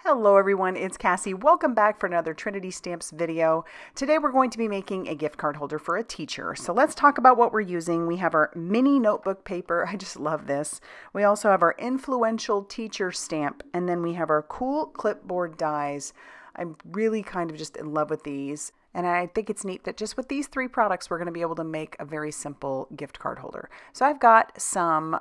Hello everyone, it's Cassie. Welcome back for another Trinity Stamps video. Today we're going to be making a gift card holder for a teacher. So let's talk about what we're using. We have our mini notebook paper. I just love this. We also have our influential teacher stamp, and then we have our cool clipboard dies. I'm really kind of just in love with these. And I think it's neat that just with these three products, we're going to be able to make a very simple gift card holder. So I've got some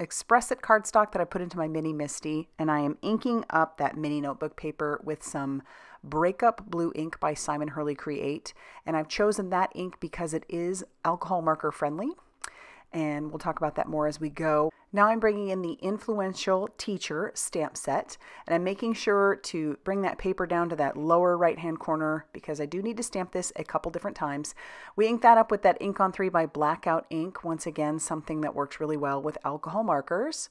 Express It cardstock that I put into my mini Misty, and I am inking up that mini notebook paper with some Breakup blue ink by Hurley Create, and I've chosen that ink because it is alcohol marker friendly, and we'll talk about that more as we go. Now I'm bringing in the influential teacher stamp set, and I'm making sure to bring that paper down to that lower right hand corner because I do need to stamp this a couple different times. We inked that up with that Ink on 3 by Blackout ink, once again something that works really well with alcohol markers,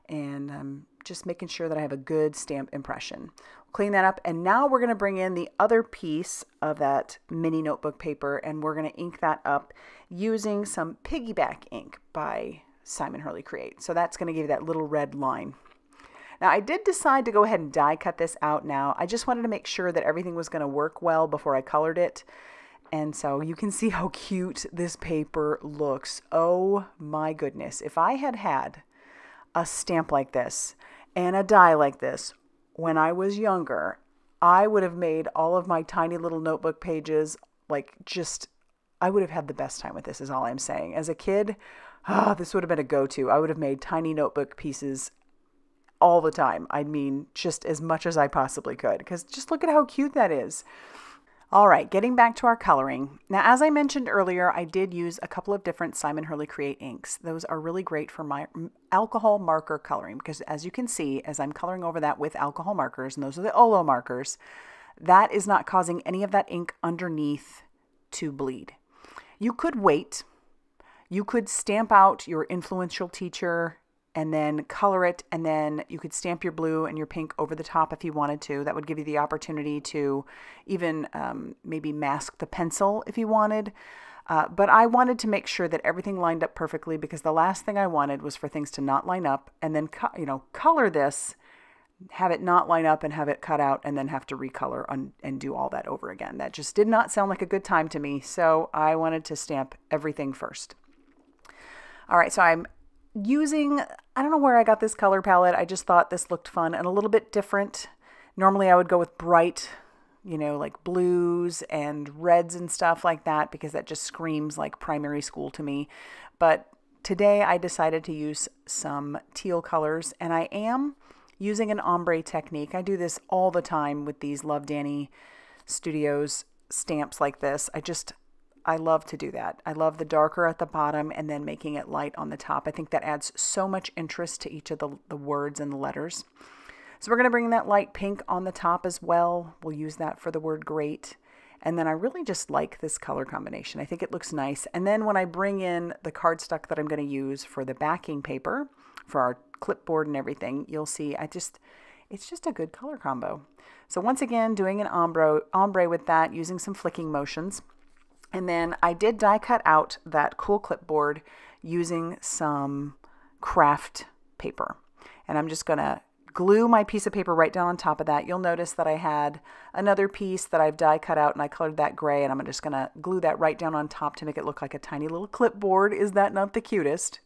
and I'm just making sure that I have a good stamp impression. Clean that up, and now we're going to bring in the other piece of that mini notebook paper, and we're going to ink that up using some Piggyback ink by Hurley Create. So that's going to give you that little red line. Now I did decide to go ahead and die cut this out now. I just wanted to make sure that everything was going to work well before I colored it. And so you can see how cute this paper looks. Oh my goodness. If I had had a stamp like this and a die like this when I was younger, I would have made all of my tiny little notebook pages I would have had the best time with this, is all I'm saying. As a kid, this would have been a go-to. I would have made tiny notebook pieces all the time. I mean, just as much as I possibly could, because just look at how cute that is. All right, getting back to our coloring. Now, as I mentioned earlier, I did use a couple of different Hurley Create inks. Those are really great for my alcohol marker coloring, because as you can see, as I'm coloring over that with alcohol markers, and those are the Olo markers, that is not causing any of that ink underneath to bleed. You could wait. You could stamp out your influential teacher and then color it, and then you could stamp your blue and your pink over the top if you wanted to. That would give you the opportunity to even maybe mask the pencil if you wanted. But I wanted to make sure that everything lined up perfectly, because the last thing I wanted was for things to not line up and then color this, have it not line up and have it cut out and then have to recolor and do all that over again. That just did not sound like a good time to me. So I wanted to stamp everything first. All right, so I'm using, I don't know where I got this color palette. I just thought this looked fun and a little bit different. Normally I would go with bright, like blues and reds and stuff like that, because that just screams like primary school to me. But today I decided to use some teal colors, and I am using an ombre technique. I do this all the time with these Love Danny Studios stamps like this. I love to do that. I love the darker at the bottom and then making it light on the top. I think that adds so much interest to each of the words and the letters. So we're going to bring that light pink on the top as well. We'll use that for the word great. And then I really just like this color combination. I think it looks nice. And then when I bring in the cardstock that I'm going to use for the backing paper, for our clipboard and everything, you'll see it's just a good color combo. So once again, doing an ombre with that, using some flicking motions. And then I did die cut out that cool clipboard using some craft paper. And I'm just going to glue my piece of paper right down on top of that. You'll notice that I had another piece that I've die cut out and I colored that gray, and I'm just going to glue that right down on top to make it look like a tiny little clipboard. Is that not the cutest?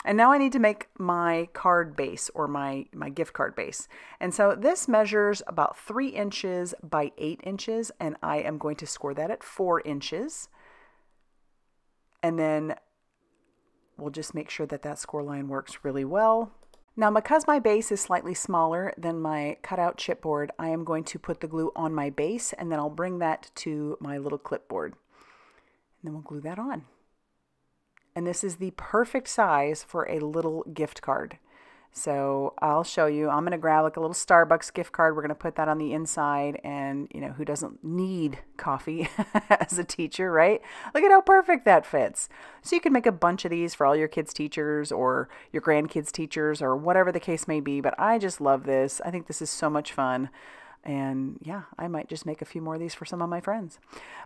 And now I need to make my card base, or my gift card base. And so this measures about 3 inches by 8 inches, and I am going to score that at 4 inches. And then we'll just make sure that that score line works really well. Now, because my base is slightly smaller than my cutout chipboard, I am going to put the glue on my base, and then I'll bring that to my little clipboard. And then we'll glue that on. And this is the perfect size for a little gift card. So I'll show you. I'm going to grab like a little Starbucks gift card. We're going to put that on the inside, and who doesn't need coffee as a teacher, right? Look at how perfect that fits. So you can make a bunch of these for all your kids' teachers or your grandkids' teachers or whatever the case may be. But I just love this. I think this is so much fun. And yeah, I might just make a few more of these for some of my friends.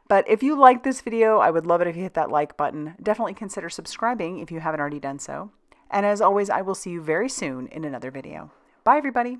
But if you like this video, I would love it if you hit that like button. Definitely consider subscribing if you haven't already done so. And as always, I will see you very soon in another video. Bye, everybody.